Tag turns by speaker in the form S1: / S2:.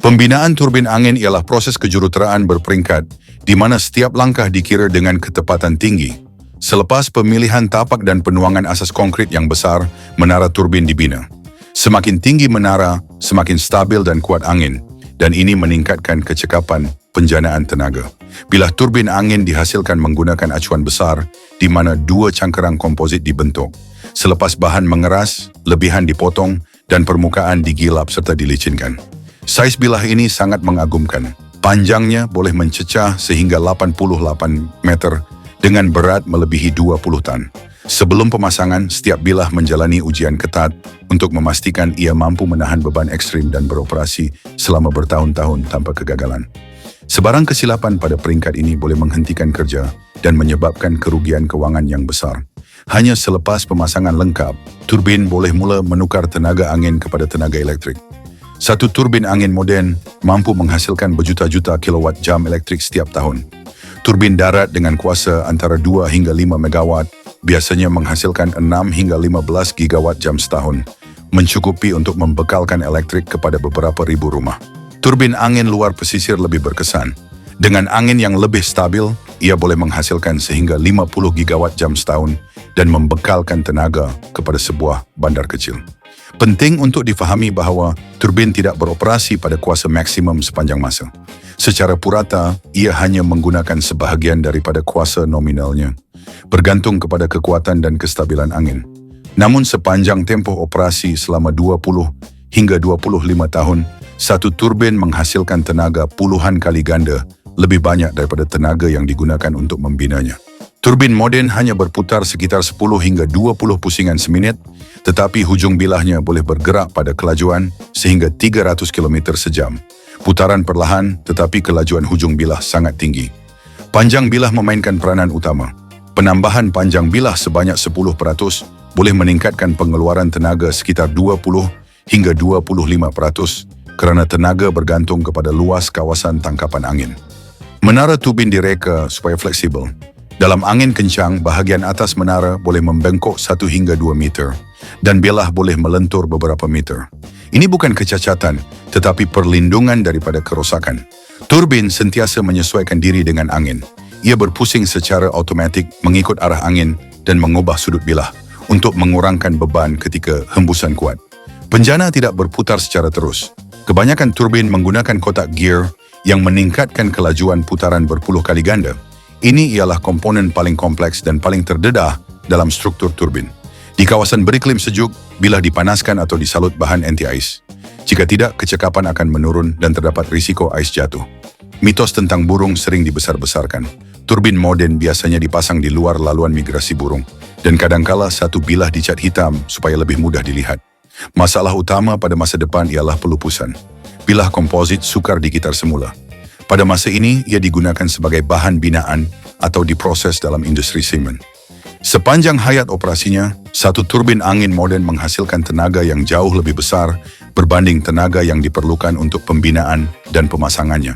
S1: Pembinaan turbin angin ialah proses kejuruteraan berperingkat di mana setiap langkah dikira dengan ketepatan tinggi. Selepas pemilihan tapak dan penuangan asas konkrit yang besar, menara turbin dibina. Semakin tinggi menara, semakin stabil dan kuat angin, dan ini meningkatkan kecekapan penjanaan tenaga. Bilah turbin angin dihasilkan menggunakan acuan besar, di mana dua cangkerang komposit dibentuk. Selepas bahan mengeras, lebihan dipotong, dan permukaan digilap serta dilicinkan. Saiz bilah ini sangat mengagumkan. Panjangnya boleh mencecah sehingga 88 meter dengan berat melebihi 20 tan. Sebelum pemasangan, setiap bilah menjalani ujian ketat untuk memastikan ia mampu menahan beban ekstrim dan beroperasi selama bertahun-tahun tanpa kegagalan. Sebarang kesilapan pada peringkat ini boleh menghentikan kerja dan menyebabkan kerugian kewangan yang besar. Hanya selepas pemasangan lengkap, turbin boleh mula menukar tenaga angin kepada tenaga elektrik. Satu turbin angin moden mampu menghasilkan berjuta-juta kilowatt jam elektrik setiap tahun. Turbin darat dengan kuasa antara 2 hingga 5 megawatt biasanya menghasilkan 6 hingga 15 gigawatt jam setahun, mencukupi untuk membekalkan elektrik kepada beberapa ribu rumah. Turbin angin luar pesisir lebih berkesan. Dengan angin yang lebih stabil, ia boleh menghasilkan sehingga 50 gigawatt jam setahun dan membekalkan tenaga kepada sebuah bandar kecil. Penting untuk difahami bahawa turbin tidak beroperasi pada kuasa maksimum sepanjang masa. Secara purata, ia hanya menggunakan sebahagian daripada kuasa nominalnya, bergantung kepada kekuatan dan kestabilan angin. Namun sepanjang tempoh operasi selama 20 hingga 25 tahun, satu turbin menghasilkan tenaga puluhan kali ganda lebih banyak daripada tenaga yang digunakan untuk membinanya. Turbin moden hanya berputar sekitar 10 hingga 20 pusingan seminit, tetapi hujung bilahnya boleh bergerak pada kelajuan sehingga 300 km sejam. Putaran perlahan, tetapi kelajuan hujung bilah sangat tinggi. Panjang bilah memainkan peranan utama. Penambahan panjang bilah sebanyak 10% boleh meningkatkan pengeluaran tenaga sekitar 20 hingga 25% kerana tenaga bergantung kepada luas kawasan tangkapan angin. Menara turbin direka supaya fleksibel. Dalam angin kencang, bahagian atas menara boleh membengkok 1 hingga 2 meter dan bilah boleh melentur beberapa meter. Ini bukan kecacatan, tetapi perlindungan daripada kerosakan. Turbin sentiasa menyesuaikan diri dengan angin. Ia berpusing secara automatik mengikut arah angin dan mengubah sudut bilah untuk mengurangkan beban ketika hembusan kuat. Penjana tidak berputar secara terus. Kebanyakan turbin menggunakan kotak gear yang meningkatkan kelajuan putaran berpuluh kali ganda. Ini ialah komponen paling kompleks dan paling terdedah dalam struktur turbin. Di kawasan beriklim sejuk, bilah dipanaskan atau disalut bahan anti-ais. Jika tidak, kecekapan akan menurun dan terdapat risiko ais jatuh. Mitos tentang burung sering dibesar-besarkan. Turbin moden biasanya dipasang di luar laluan migrasi burung, dan kadangkala satu bilah dicat hitam supaya lebih mudah dilihat. Masalah utama pada masa depan ialah pelupusan. Bilah komposit sukar digitar semula. Pada masa ini, ia digunakan sebagai bahan binaan atau diproses dalam industri semen. Sepanjang hayat operasinya, satu turbin angin moden menghasilkan tenaga yang jauh lebih besar berbanding tenaga yang diperlukan untuk pembinaan dan pemasangannya.